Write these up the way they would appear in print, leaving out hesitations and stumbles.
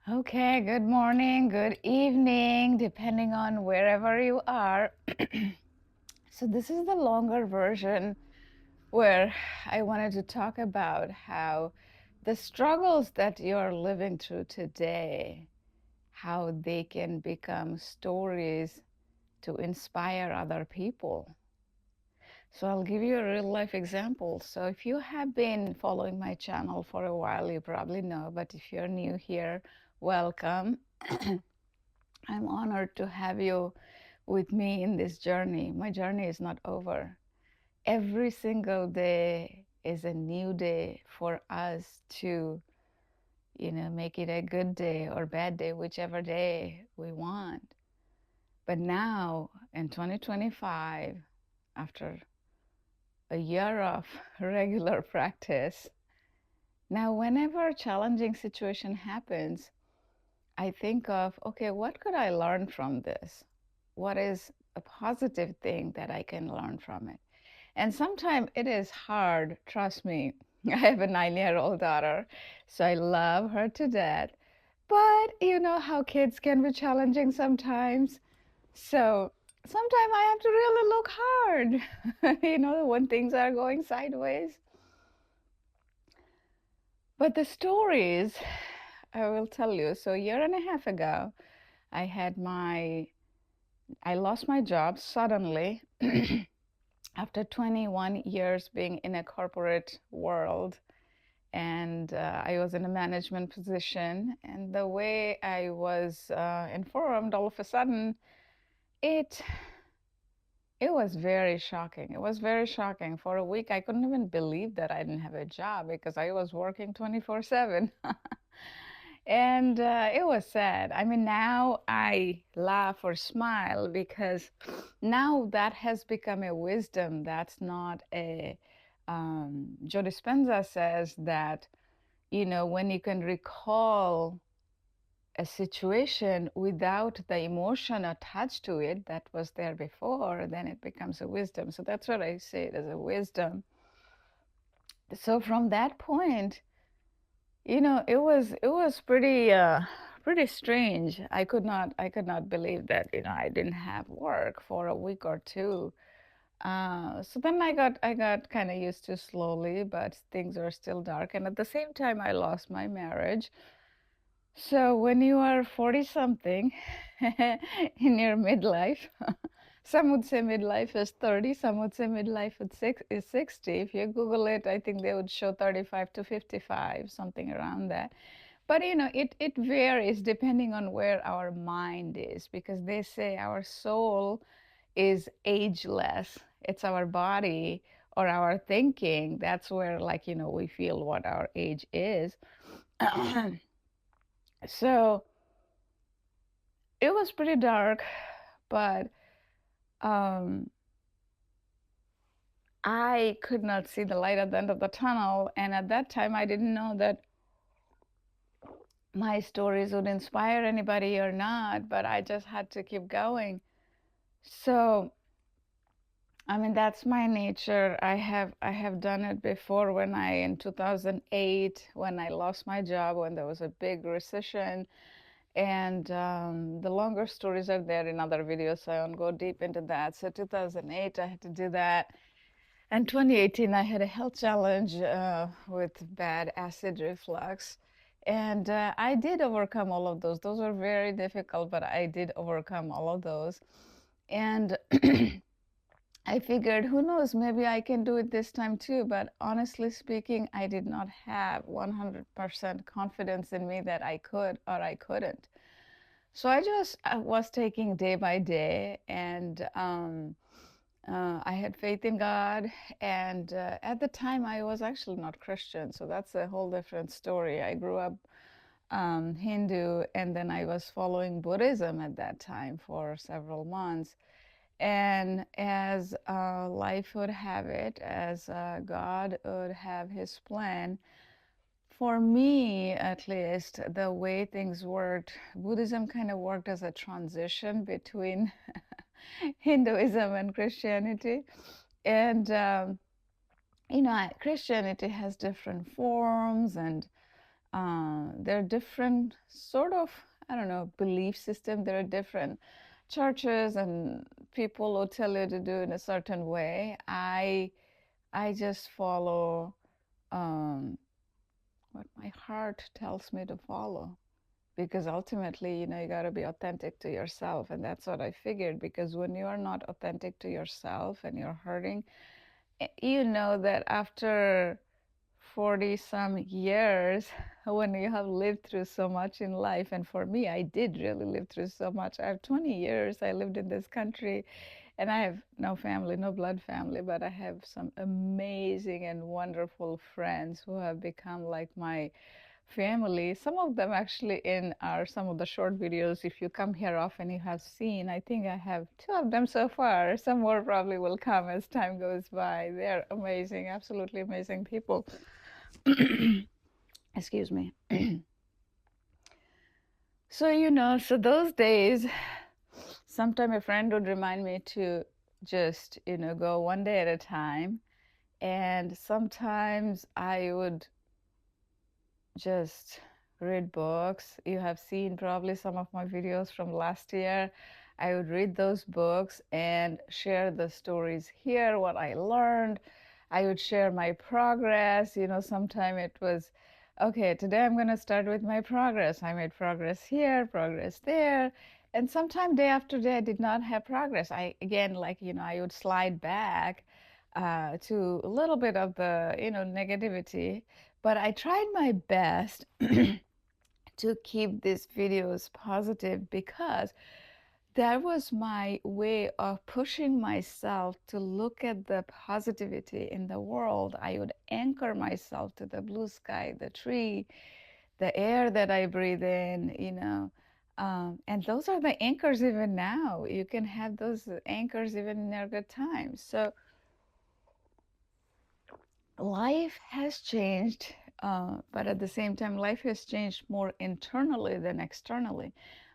Okay, good morning, good evening, depending on wherever you are. So, this is the longer version where I wanted to talk about how the struggles that you're living through today, how they can become stories to inspire other people. So, I'll give you a real life example. So, if you have been following my channel for a while, you probably know, but if you're new here, welcome. I'm honored to have you with me in this journey. My journey is not over. Every single day is a new day for us to, make it a good day or bad day, whichever day we want. But now in 2025, after a year of regular practice, now whenever a challenging situation happens, I think of, okay, what could I learn from this? What is a positive thing that I can learn from it? And sometimes it is hard, trust me. I have a 9-year-old daughter, so I love her to death. But you know how kids can be challenging sometimes. So sometimes I have to really look hard, when things are going sideways. But the stories, I will tell you. So a year and a half ago, I had my I lost my job suddenly after 21 years being in a corporate world. And I was in a management position. And the way I was informed, all of a sudden, it it was very shocking. It was very shocking. For a week, I couldn't even believe that I didn't have a job because I was working 24/7. And it was sad. I mean, now I laugh or smile because now that has become a wisdom. That's not a, Joe Dispenza says that, when you can recall a situation without the emotion attached to it that was there before, then it becomes a wisdom. So that's what I say it as a wisdom. So from that point, it was pretty strange. I could not believe that, I didn't have work for a week or two. So then I got kind of used to slowly, but things are still dark. And at the same time, I lost my marriage. So when you are 40 something in your midlife, some would say midlife is 30, some would say midlife is 60. If you Google it, I think they would show 35 to 55, something around that. But it varies depending on where our mind is, because they say our soul is ageless. It's our body or our thinking. That's where, like, we feel what our age is. So it was pretty dark, but um, I could not see the light at the end of the tunnel. And at that time, I didn't know that my stories would inspire anybody or not, but I just had to keep going. So, I mean, that's my nature. I have done it before when in 2008, when I lost my job, when there was a big recession. And the longer stories are there in other videos, so I won't go deep into that. So 2008, I had to do that. And 2018, I had a health challenge with bad acid reflux. And I did overcome all of those. Those were very difficult, but I did overcome all of those. And I figured, who knows, maybe I can do it this time too. But honestly speaking, I did not have 100% confidence in me that I could or I couldn't. So I just was taking day by day, and I had faith in God. And at the time, I was actually not Christian, so that's a whole different story. I grew up Hindu, and then I was following Buddhism at that time for several months. And as life would have it, as God would have his plan, for me, at least, the way things worked, Buddhism kind of worked as a transition between Hinduism and Christianity. And, Christianity has different forms, and there are different sort of, I don't know, belief system. There are different churches and people who tell you to do in a certain way. I just follow um, what my heart tells me to follow. Because ultimately, you got to be authentic to yourself. And that's what I figured. Because when you are not authentic to yourself and you're hurting, you know that after 40 some years, when you have lived through so much in life, and for me, I did really live through so much. I have 20 years, I lived in this country, and I have no family, no blood family, but I have some amazing and wonderful friends who have become like my family. Some of them actually in our some of the short videos. If you come here often, you have seen. I think I have two of them so far. Some more probably will come as time goes by. They're amazing, absolutely amazing people. Excuse me. So, so those days, sometime a friend would remind me to just, go one day at a time. And sometimes I would just read books. You have seen probably some of my videos from last year. I would read those books and share the stories here, what I learned. I would share my progress. Sometime it was, okay, today I'm going to start with my progress. I made progress here, progress there. And sometime day after day, I did not have progress. Again, like, I would slide back to a little bit of the, negativity, but I tried my best to keep these videos positive because that was my way of pushing myself to look at the positivity in the world. I would anchor myself to the blue sky, the tree, the air that I breathe in. And those are the anchors even now. You can have those anchors even in your good times. So life has changed, but at the same time, life has changed more internally than externally.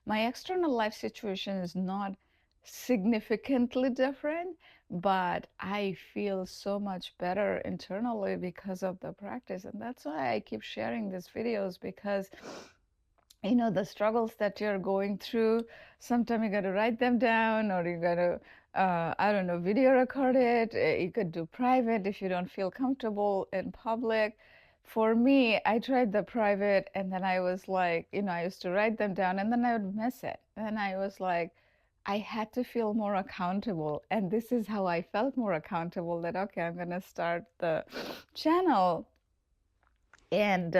My external life situation is not significantly different, but I feel so much better internally because of the practice. And that's why I keep sharing these videos because the struggles that you're going through, sometimes you got to write them down or you got to, I don't know, video record it. You could do private if you don't feel comfortable in public. For me, I tried the private and then I was like, I used to write them down and then I would miss it. And I was like, I had to feel more accountable. And this is how I felt more accountable that, okay, I'm going to start the channel. And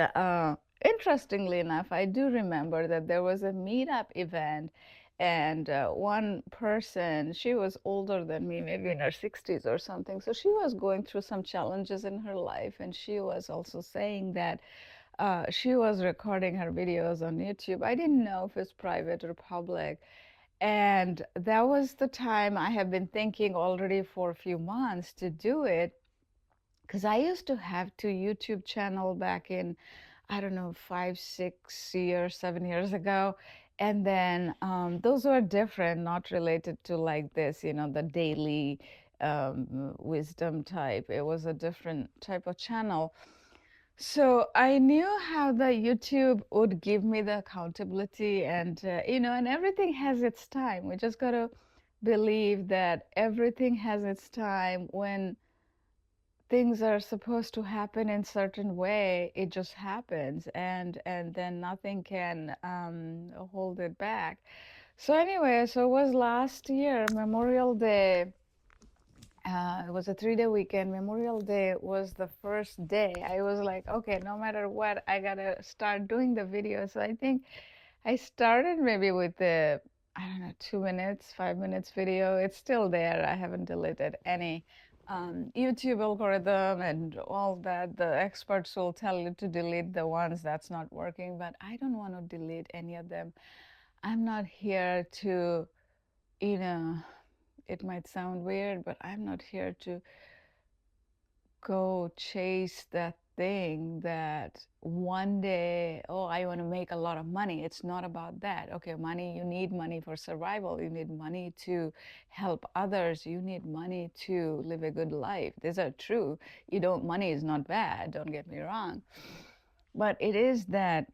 interestingly enough, I do remember that there was a meetup event, and one person, she was older than me, maybe in her 60s or something. So she was going through some challenges in her life, and she was also saying that she was recording her videos on YouTube. I didn't know if it's private or public. And that was the time I have been thinking already for a few months to do it because I used to have two YouTube channel back in, I don't know, 5, 6 years, 7 years ago. And then those were different, not related to like this, the daily wisdom type. It was a different type of channel. So I knew how the YouTube would give me the accountability and everything has its time. We just got to believe that everything has its time. When things are supposed to happen in certain way, it just happens, and then nothing can hold it back. So anyway, so it was last year, Memorial Day. It was a 3-day weekend. Memorial Day was the first day. I was like, okay, no matter what, I gotta start doing the video. So I think I started maybe with the, I don't know, 2 minutes, 5 minutes video. It's still there. I haven't deleted any. YouTube algorithm and all that. The experts will tell you to delete the ones that's not working, but I don't want to delete any of them. I'm not here to, you know, it might sound weird, but I'm not here to go chase that thing that one day, oh, I want to make a lot of money. It's not about that. Okay, money, you need money for survival. You need money to help others. You need money to live a good life. These are true. Money is not bad, don't get me wrong. But it is that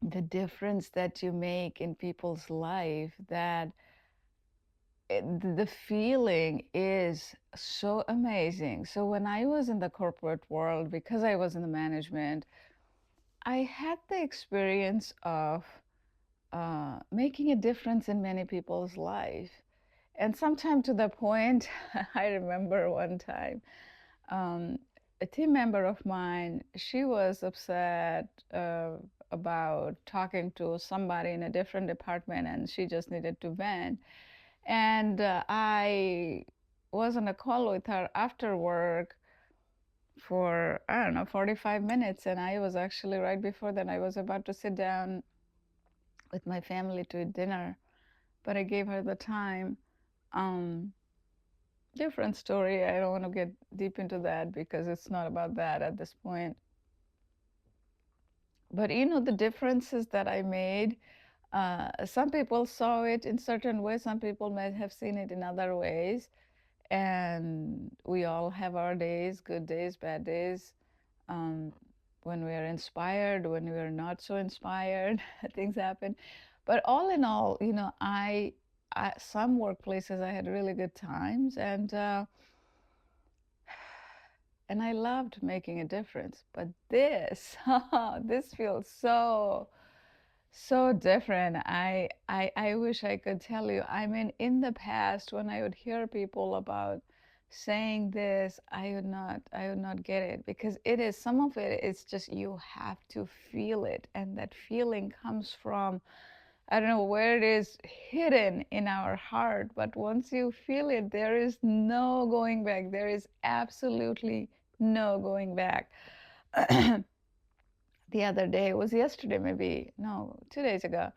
the difference that you make in people's life, that the feeling is so amazing. So when I was in the corporate world, because I was in the management, I had the experience of making a difference in many people's life. And sometime to the point, I remember one time, um, a team member of mine, she was upset about talking to somebody in a different department, and she just needed to vent. And I was on a call with her after work for, I don't know, 45 minutes. And I was actually right before that, I was about to sit down with my family to eat dinner, but I gave her the time. Um, Different story. I don't want to get deep into that because it's not about that at this point. But the differences that I made, some people saw it in certain ways, some people may have seen it in other ways. And we all have our days, good days, bad days, um, when we are inspired, when we are not so inspired, things happen. But all in all, some workplaces I had really good times, and I loved making a difference. But this, this feels so different. I wish I could tell you. I mean, in the past, when I would hear people about saying this, I would not get it, because it is, some of it, it's just you have to feel it, and that feeling comes from, I don't know where it is, hidden in our heart, but once you feel it, there is no going back. There is absolutely no going back. The other day, it was yesterday, maybe, no, 2 days ago,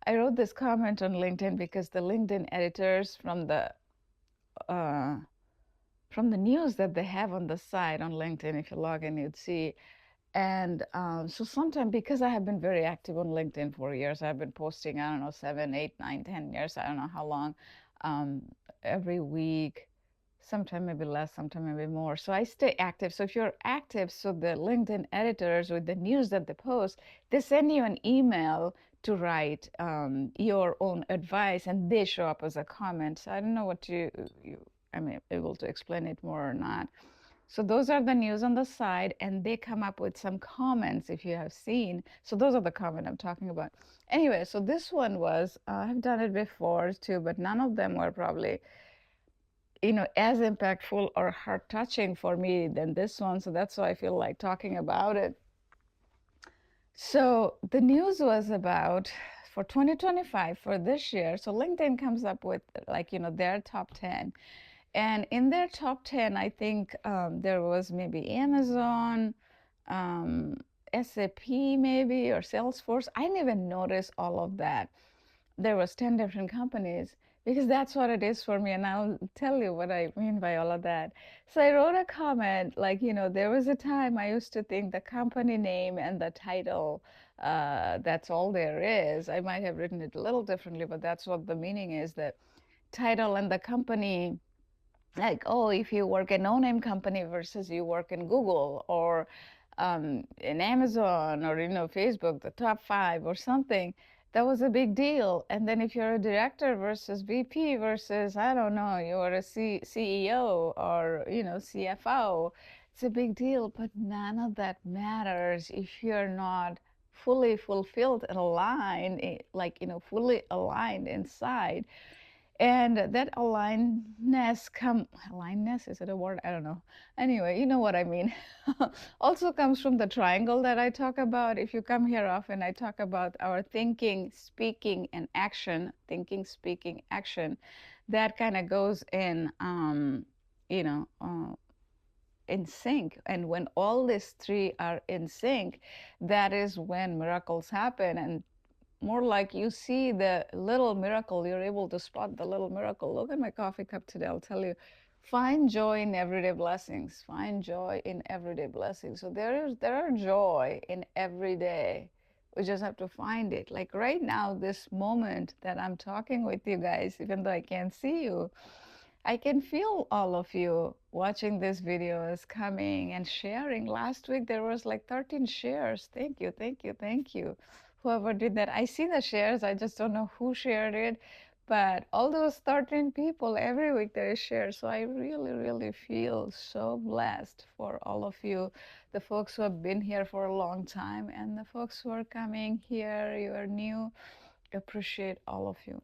I wrote this comment on LinkedIn because the LinkedIn editors, uh, from the news that they have on the site on LinkedIn, if you log in, you'd see. And so sometimes, because I have been very active on LinkedIn for years, I've been posting, I don't know, 7, 8, 9, 10 years, I don't know how long, um, every week, sometime maybe less, sometime maybe more. So I stay active. So if you're active, so the LinkedIn editors with the news that they post, they send you an email to write your own advice, and they show up as a comment. So I don't know what I'm able to explain it more or not. So those are the news on the side, and they come up with some comments if you have seen. So those are the comment I'm talking about. Anyway, so this one was, I've done it before too, but none of them were probably, as impactful or heart touching for me than this one. So that's why I feel like talking about it. So the news was about, for 2025, for this year. So LinkedIn comes up with, like, their top 10. And in their top 10, I think there was maybe Amazon, um, SAP maybe, or Salesforce. I didn't even notice all of that. There was 10 different companies, because that's what it is for me. And I'll tell you what I mean by all of that. So I wrote a comment like, there was a time I used to think the company name and the title, that's all there is. I might have written it a little differently, but that's what the meaning is, that title and the company, like, oh, if you work in no-name company versus you work in Google, or in Amazon, or Facebook, the top five or something, that was a big deal. And then if you're a director versus VP versus, I don't know, you're a CEO, or CFO, it's a big deal. But none of that matters if you're not fully fulfilled and aligned, like, fully aligned inside. And that alignedness, is it a word? I don't know. Anyway, you know what I mean. Also comes from the triangle that I talk about. If you come here often, I talk about our thinking, speaking, and action. Thinking, speaking, action. That kind of goes you know, uh, in sync. And when all these three are in sync, that is when miracles happen. And more like, you see the little miracle, you're able to spot the little miracle. Look at my coffee cup today, I'll tell you. Find joy in everyday blessings. Find joy in everyday blessings. So there are joy in every day. We just have to find it. Like right now, this moment that I'm talking with you guys, even though I can't see you, I can feel all of you watching this videos, coming and sharing. Last week there was like 13 shares. Thank you, thank you, thank you whoever did that. I see the shares, I just don't know who shared it. But all those 13 people every week there is shares. So I really, really feel so blessed for all of you, the folks who have been here for a long time and the folks who are coming here, you are new. Appreciate all of you.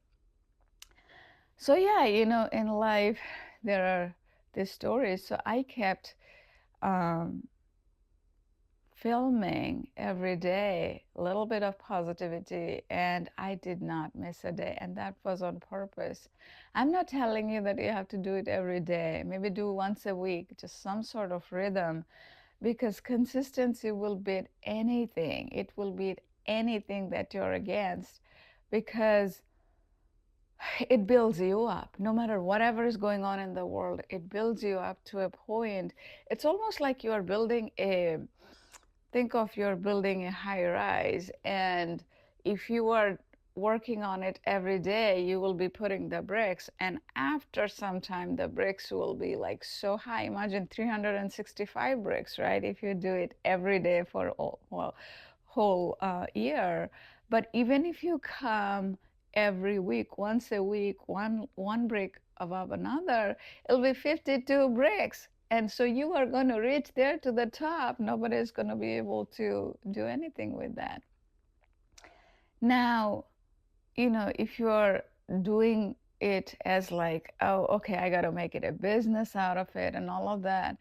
So yeah, in life there are these stories. So I kept um, filming every day, a little bit of positivity, and I did not miss a day, and that was on purpose. I'm not telling you that you have to do it every day. Maybe do once a week, just some sort of rhythm, because consistency will beat anything. It will beat anything that you're against, because it builds you up. No matter whatever is going on in the world, it builds you up to a point. It's almost like you are building a think of you're building a high rise, and if you are working on it every day, you will be putting the bricks, and after some time the bricks will be like so high. Imagine 365 bricks, right? If you do it every day for whole year. But even if you come every week, once a week, one brick above another, it'll be 52 bricks. And so you are going to reach there to the top. Nobody is going to be able to do anything with that. Now, if you're doing it as like, oh, okay, I got to make it a business out of it and all of that,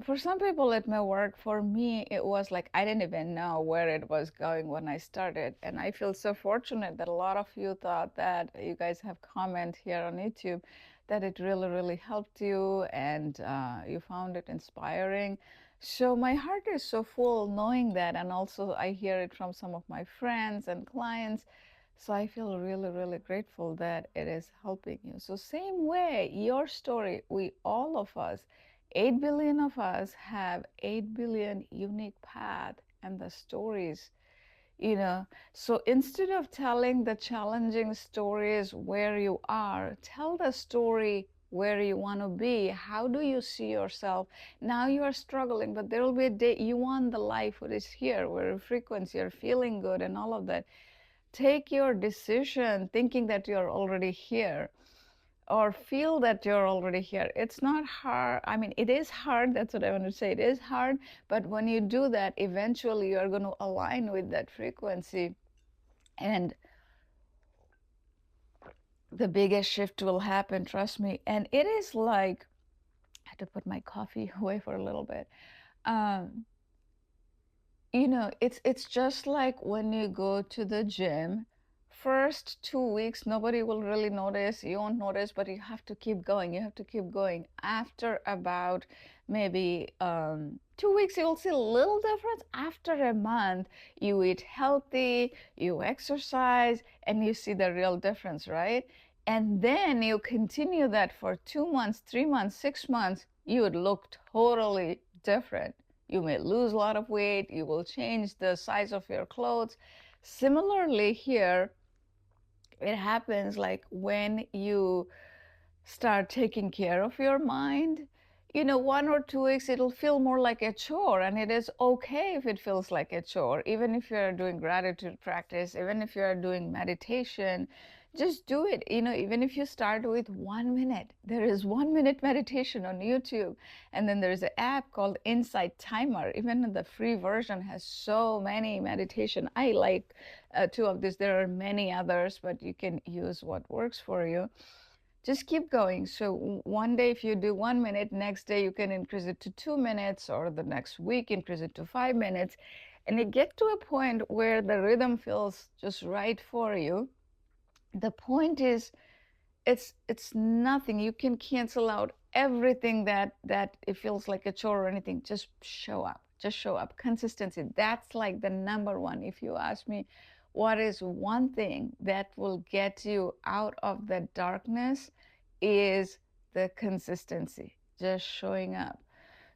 for some people, it may work. For me, it was like I didn't even know where it was going when I started. And I feel so fortunate that a lot of you thought that you guys have comment here on YouTube that it really, really helped you and you found it inspiring. So my heart is so full knowing that. And also, I hear it from some of my friends and clients. So I feel really, really grateful that it is helping you. So same way, your story, we all of us 8 billion of us have 8 billion unique paths and the stories, you know. So instead of telling the challenging stories where you are, tell the story where you want to be. How do you see yourself? Now you are struggling, but there will be a day you want the life what is here, where frequency, you're feeling good and all of that. Take your decision thinking that you're already here or feel that you're already here. It's not hard. I mean, it is hard. That's what I want to say. It is hard. But when you do that, eventually you're going to align with that frequency. And the biggest shift will happen, trust me. And it is like, I had to put my coffee away for a little bit. Um, it's just like when you go to the gym. First 2 weeks, nobody will really notice. You won't notice, but you have to keep going. You have to keep going. After about maybe 2 weeks, you'll see a little difference. After a month, you eat healthy, you exercise, and you see the real difference, right? And then you continue that for 2 months, 3 months, 6 months, you would look totally different. You may lose a lot of weight, you will change the size of your clothes. Similarly, here, it happens like when you start taking care of your mind, 1 or 2 weeks, it'll feel more like a chore. And it is okay if it feels like a chore, even if you're doing gratitude practice, even if you're doing meditation, just do it. Even if you start with 1 minute, there is 1 minute meditation on YouTube. And then there's an app called Insight Timer. Even the free version has so many meditation. I like two of these. There are many others, but you can use what works for you. Just keep going. So one day if you do 1 minute, next day you can increase it to 2 minutes, or the next week increase it to 5 minutes. And you get to a point where the rhythm feels just right for you. The point is, it's nothing. You can cancel out everything that it feels like a chore or anything. Just show up. Just show up. Consistency. That's like the number one. If you ask me, what is one thing that will get you out of the darkness, is the consistency. Just showing up.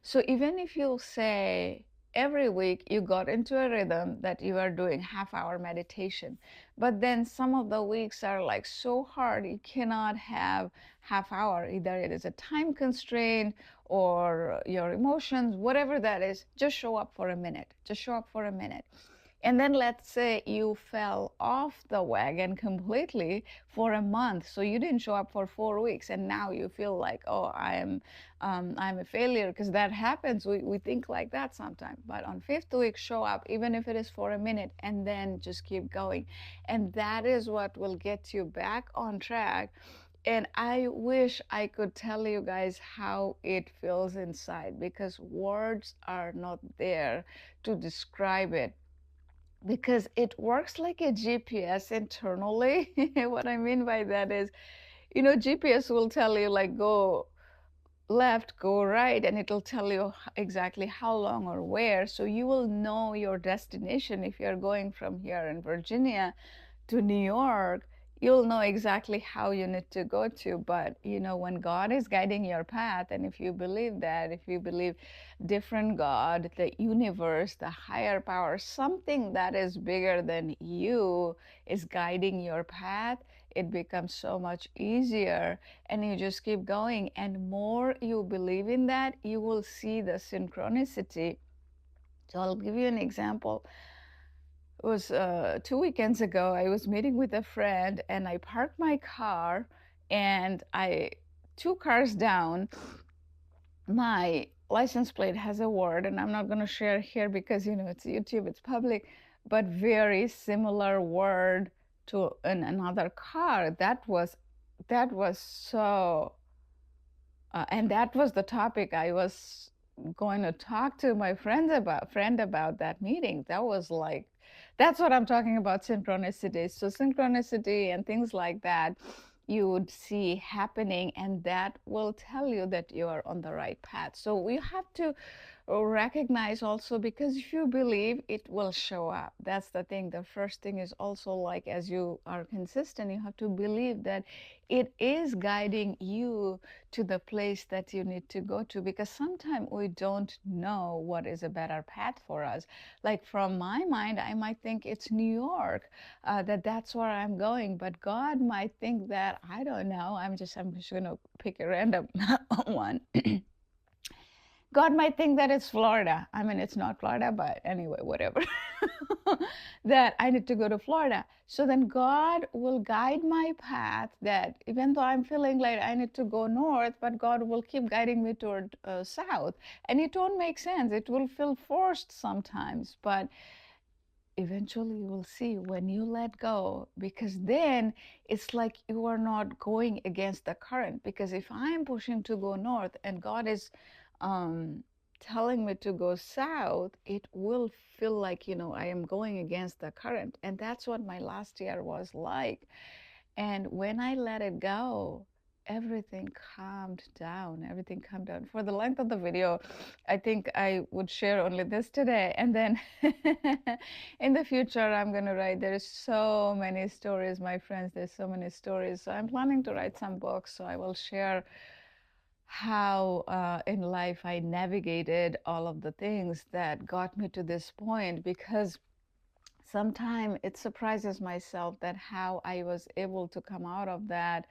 So even if you say every week you got into a rhythm that you are doing half-hour meditation, but then some of the weeks are like so hard you cannot have half hour. Either it is a time constraint or your emotions, whatever that is, just show up for a minute. Just show up for a minute. And then let's say you fell off the wagon completely for a month. So you didn't show up for 4 weeks, and now you feel like, oh, I'm a failure, because that happens. We think like that sometimes. But on fifth week, show up, even if it is for a minute, and then just keep going. And that is what will get you back on track. And I wish I could tell you guys how it feels inside, because words are not there to describe it, because it works like a GPS internally. What I mean by that is, GPS will tell you, like, go left, go right, and it'll tell you exactly how long or where. So you will know your destination. If you're going from here in Virginia to New York, you'll know exactly how you need to go to. But when God is guiding your path, and if you believe that, if you believe different God, the universe, the higher power, something that is bigger than you is guiding your path, it becomes so much easier, and you just keep going. And more you believe in that, you will see the synchronicity. So I'll give you an example. It was 2 weekends ago. I was meeting with a friend, and I parked my car, and I, 2 cars down, my license plate has a word, and I'm not going to share here because it's YouTube, it's public, but very similar word to another car. That was so, and that was the topic I was going to talk to my friend about that meeting. That was like, that's what I'm talking about, synchronicity. So synchronicity and things like that, you would see happening, and that will tell you that you are on the right path. So we have to recognize also, because if you believe, it will show up. That's the thing. The first thing is also, like, as you are consistent, you have to believe that it is guiding you to the place that you need to go to, because sometimes we don't know what is a better path for us. Like, from my mind, I might think it's New York, that's where I'm going, but God might think that, I don't know, I'm just going to pick a random one. God might think that it's Florida. I mean, it's not Florida, but anyway, whatever. That I need to go to Florida. So then God will guide my path, that even though I'm feeling like I need to go north, but God will keep guiding me toward south. And it won't make sense. It will feel forced sometimes, but eventually you will see when you let go, because then it's like you are not going against the current. Because if I'm pushing to go north and God is um, telling me to go south, it will feel like, I am going against the current. And that's what my last year was like. And when I let it go, everything calmed down. Everything calmed down. For the length of the video, I think I would share only this today. And then in the future, I'm going to write. There's so many stories, my friends. There's so many stories. So I'm planning to write some books. So I will share how in life I navigated all of the things that got me to this point, because sometimes it surprises myself that how I was able to come out of that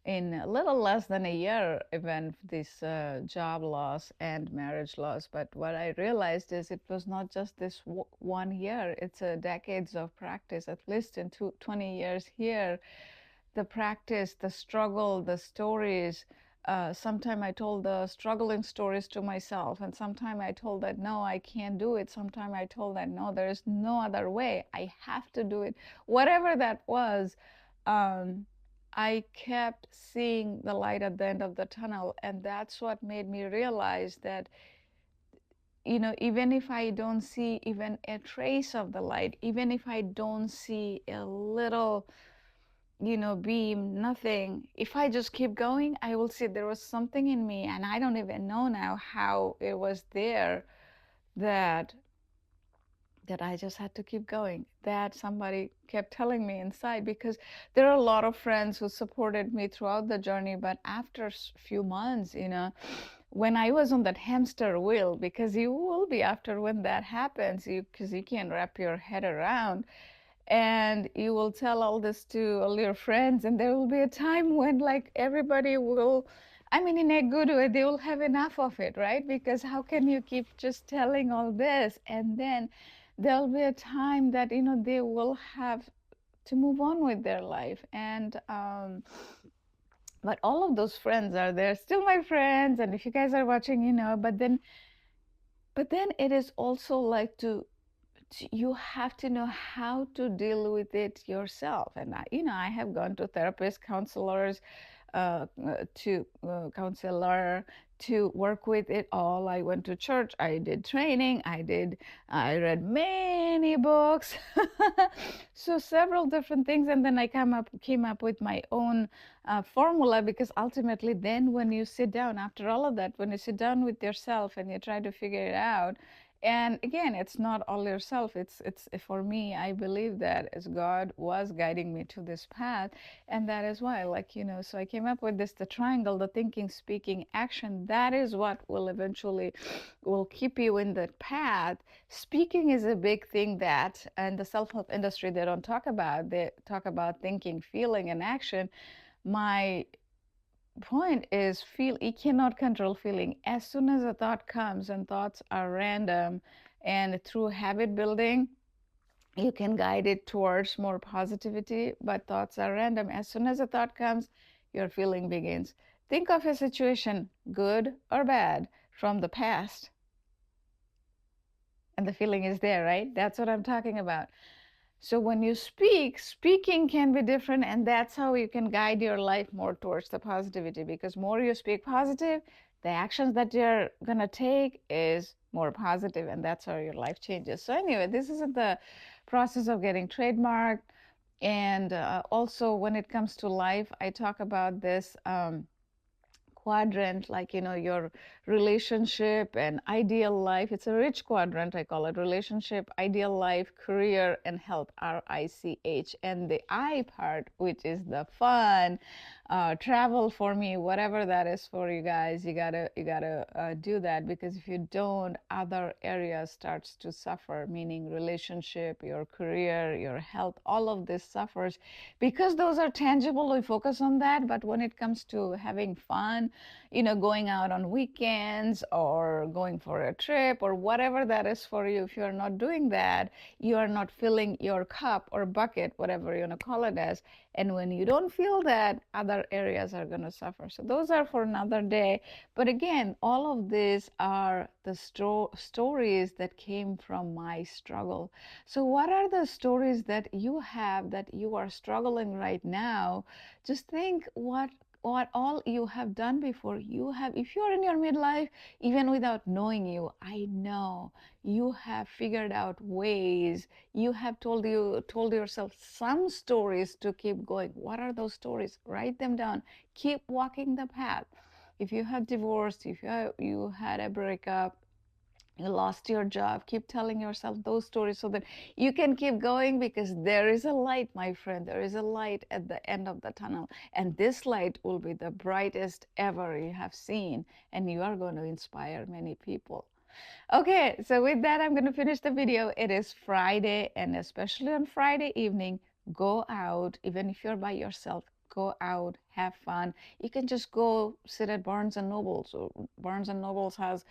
in a little less than a year, even this job loss and marriage loss. But what I realized is it was not just this one year, it's a decades of practice, at least in 20 years here. The practice, the struggle, the stories. Sometimes I told the struggling stories to myself, and sometimes I told that no, I can't do it. Sometimes I told that no, there is no other way. I have to do it. Whatever that was, um, I kept seeing the light at the end of the tunnel, and that's what made me realize that, even if I don't see even a trace of the light, even if I don't see a little beam, nothing. If I just keep going, I will see there was something in me, and I don't even know now how it was there, that I just had to keep going. That somebody kept telling me inside, because there are a lot of friends who supported me throughout the journey, but after a few months, when I was on that hamster wheel, because you will be after when that happens, because you can't wrap your head around, and you will tell all this to all your friends, and there will be a time when, like, everybody will, I mean, in a good way, they will have enough of it, right? Because how can you keep just telling all this? And then there'll be a time that, they will have to move on with their life. And but all of those friends are there, still my friends. And if you guys are watching, but then it is also like you have to know how to deal with it yourself. And I have gone to therapists, counselors, to counselor to work with it all. I went to church, I did training, I read many books, so several different things, and then I came up with my own formula, because ultimately, then when you sit down after all of that, when you sit down with yourself and you try to figure it out, and again, it's not all yourself. It's for me, I believe that as God was guiding me to this path, and that is why, like, so I came up with this, the triangle, the thinking, speaking, action. That is what will eventually will keep you in that path. Speaking is a big thing that, and the self-help industry, they don't talk about. They talk about thinking, feeling, and action. My point is, feel you cannot control feeling. As soon as a thought comes, and thoughts are random, and through habit building you can guide it towards more positivity, but thoughts are random. As soon as a thought comes, your feeling begins. Think of a situation, good or bad, from the past, and the feeling is there, right? That's what I'm talking about. So when you speak, speaking can be different, and that's how you can guide your life more towards the positivity, because more you speak positive, the actions that you're gonna take is more positive, and that's how your life changes. So anyway, this is the process of getting trademarked. And also, when it comes to life, I talk about this quadrant, like, your relationship and ideal life. It's a rich quadrant, I call it: relationship, ideal life, career, and health, RICH. And the I part, which is the fun, travel, for me, whatever that is for you guys, you gotta do that, because if you don't, other areas starts to suffer, meaning relationship, your career, your health, all of this suffers, because those are tangible. We focus on that. But when it comes to having fun, going out on weekends, or going for a trip, or whatever that is for you, if you are not doing that, you are not filling your cup or bucket, whatever you want to call it as. And when you don't feel that, other areas are going to suffer. So those are for another day. But again, all of these are the stories that came from my struggle. So what are the stories that you have, that you are struggling right now? Just think what all you have done before. You have, if you are in your midlife, even without knowing you, I know you have figured out ways. You have told yourself some stories to keep going. What are those stories? Write them down. Keep walking the path. If you have divorced, if you had a breakup, you lost your job, keep telling yourself those stories, so that you can keep going, because there is a light, my friend. There is a light at the end of the tunnel, and this light will be the brightest ever you have seen, and you are going to inspire many people. Okay, so with that, I'm going to finish the video. It is Friday, and especially on Friday evening, go out. Even if you're by yourself, go out, have fun. You can just go sit at Barnes and Noble. So Barnes and Nobles has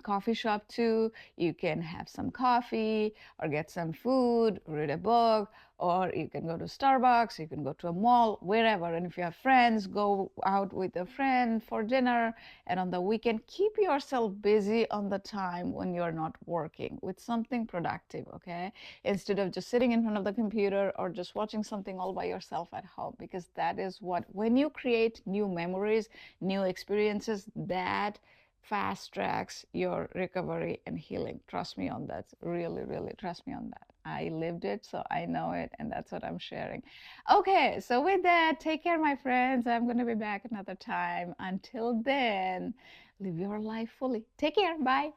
coffee shop too. You can have some coffee, or get some food, read a book, or you can go to Starbucks, you can go to a mall, wherever. And if you have friends, go out with a friend for dinner. And on the weekend, keep yourself busy on the time when you're not working, with something productive, okay? Instead of just sitting in front of the computer, or just watching something all by yourself at home, because that is what, when you create new memories, new experiences, that fast tracks your recovery and healing. Trust me on that. Really, really trust me on that. I lived it, so I know it, and that's what I'm sharing. Okay, so with that, take care, my friends. I'm going to be back another time. Until then, live your life fully. Take care. Bye.